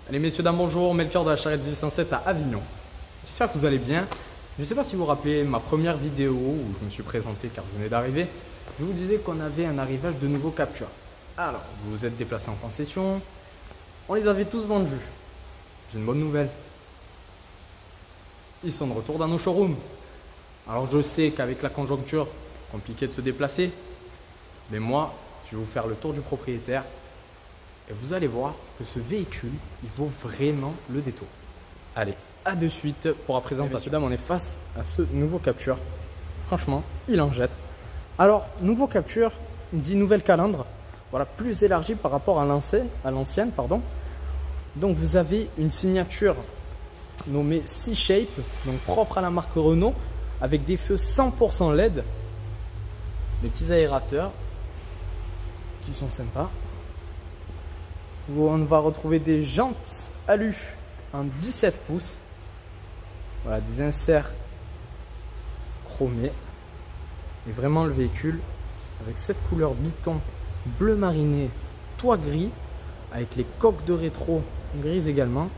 Allez messieurs, dames, bonjour, Melchior de la Charrette 1807 à Avignon. J'espère que vous allez bien. Je ne sais pas si vous vous rappelez ma première vidéo où je me suis présenté car je venais d'arriver. Je vous disais qu'on avait un arrivage de nouveaux captures. Alors, vous vous êtes déplacés en concession. On les avait tous vendus. J'ai une bonne nouvelle. Ils sont de retour dans nos showrooms. Alors je sais qu'avec la conjoncture, compliqué de se déplacer. Mais moi, je vais vous faire le tour du propriétaire. Et vous allez voir que ce véhicule, il vaut vraiment le détour. Allez, à de suite pour la présentation. Messieurs, dames, on est face à ce nouveau capture. Franchement, il en jette. Alors, nouveau capture, dit nouvelle calandre. Voilà, plus élargie par rapport à l'ancienne, pardon. Donc, vous avez une signature nommée C-Shape, donc propre à la marque Renault, avec des feux 100% LED, des petits aérateurs qui sont sympas. Où on va retrouver des jantes alu en 17 pouces. Voilà, des inserts chromés. Et vraiment le véhicule avec cette couleur biton bleu mariné, toit gris, avec les coques de rétro grises également.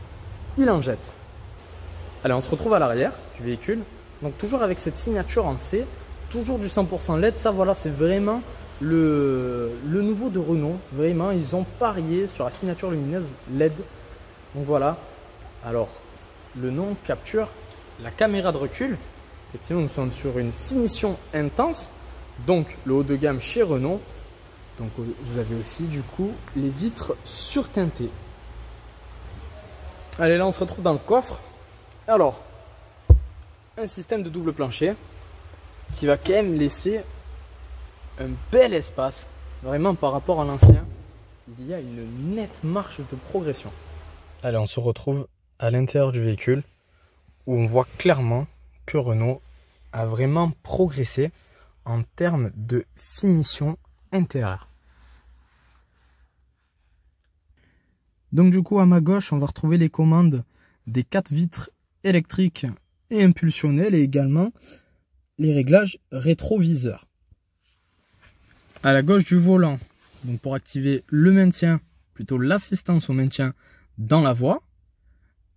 Il en jette. Allez, on se retrouve à l'arrière du véhicule. Donc toujours avec cette signature en C, toujours du 100% LED. Ça voilà, c'est vraiment le nouveau de Renault. Vraiment, ils ont parié sur la signature lumineuse LED. Donc voilà. Alors, le nom capture la caméra de recul. Effectivement, nous sommes sur une finition intense. Donc, le haut de gamme chez Renault. Donc, vous avez aussi du coup les vitres surteintées. Allez, là, on se retrouve dans le coffre. Alors, un système de double plancher qui va quand même laisser un bel espace. Vraiment, par rapport à l'ancien, il y a une nette marche de progression. Allez, on se retrouve à l'intérieur du véhicule où on voit clairement que Renault a vraiment progressé en termes de finition intérieure. Donc du coup, à ma gauche, on va retrouver les commandes des 4 vitres électriques et impulsionnelles et également les réglages rétroviseurs. À la gauche du volant, donc pour activer le maintien, plutôt l'assistance au maintien dans la voie.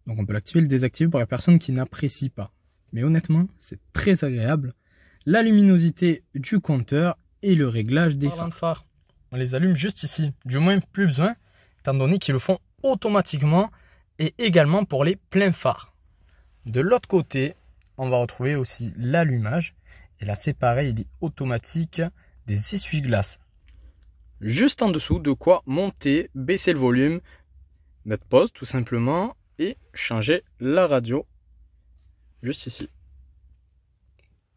Donc on peut l'activer et le désactiver pour les personnes qui n'apprécient pas. Mais honnêtement, c'est très agréable. La luminosité du compteur et le réglage des phares. On les allume juste ici. Du moins, plus besoin, étant donné qu'ils le font automatiquement et également pour les pleins phares. De l'autre côté, on va retrouver aussi l'allumage. Et là, c'est pareil, il est automatique des essuie-glaces. Juste en dessous, de quoi monter, baisser le volume, mettre pause tout simplement et changer la radio juste ici.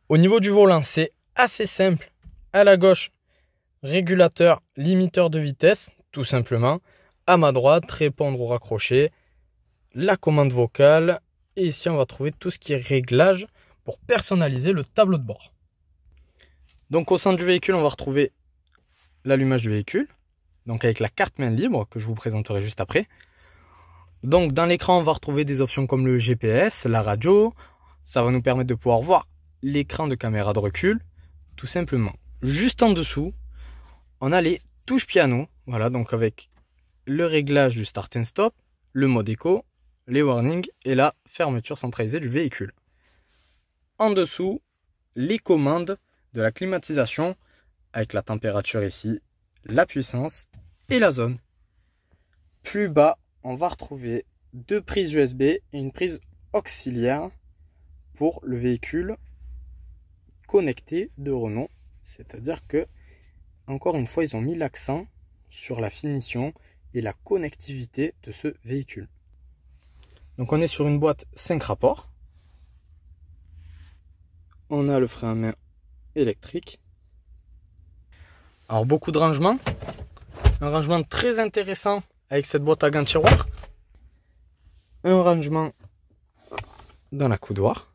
Au niveau du volant, c'est assez simple. À la gauche, régulateur, limiteur de vitesse, tout simplement. À ma droite, répondre au raccroché, la commande vocale. Et ici, on va trouver tout ce qui est réglage pour personnaliser le tableau de bord. Donc au centre du véhicule, on va retrouver l'allumage du véhicule. Donc avec la carte main libre que je vous présenterai juste après. Donc dans l'écran, on va retrouver des options comme le GPS, la radio. Ça va nous permettre de pouvoir voir l'écran de caméra de recul, tout simplement. Juste en dessous, on a les touches piano. Voilà, donc avec le réglage du start and stop, le mode éco, les warnings et la fermeture centralisée du véhicule. En dessous, les commandes de la climatisation avec la température ici, la puissance et la zone. Plus bas, on va retrouver 2 prises USB et une prise auxiliaire pour le véhicule connecté de Renault. C'est-à-dire que, encore une fois, ils ont mis l'accent sur la finition et la connectivité de ce véhicule. Donc on est sur une boîte 5 rapports. On a le frein à main électrique. Alors beaucoup de rangements. Un rangement très intéressant avec cette boîte à gants tiroir. Un rangement dans la coudoir.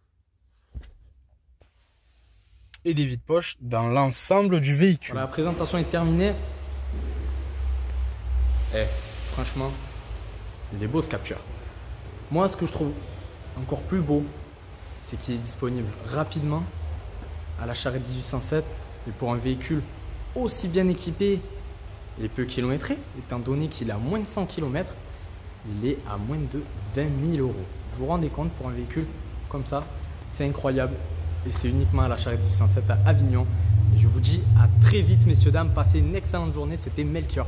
Et des vides-poches dans l'ensemble du véhicule. Voilà, la présentation est terminée. Franchement, il est beau ce capture. Moi, ce que je trouve encore plus beau, c'est qu'il est disponible rapidement à la Charrette 1807. Et pour un véhicule aussi bien équipé et peu kilométré, étant donné qu'il a moins de 100 km, il est à moins de 20 000 €. Vous vous rendez compte, pour un véhicule comme ça, c'est incroyable. Et c'est uniquement à la Charrette 807 à Avignon. Et je vous dis à très vite, messieurs, dames. Passez une excellente journée. C'était Melchior.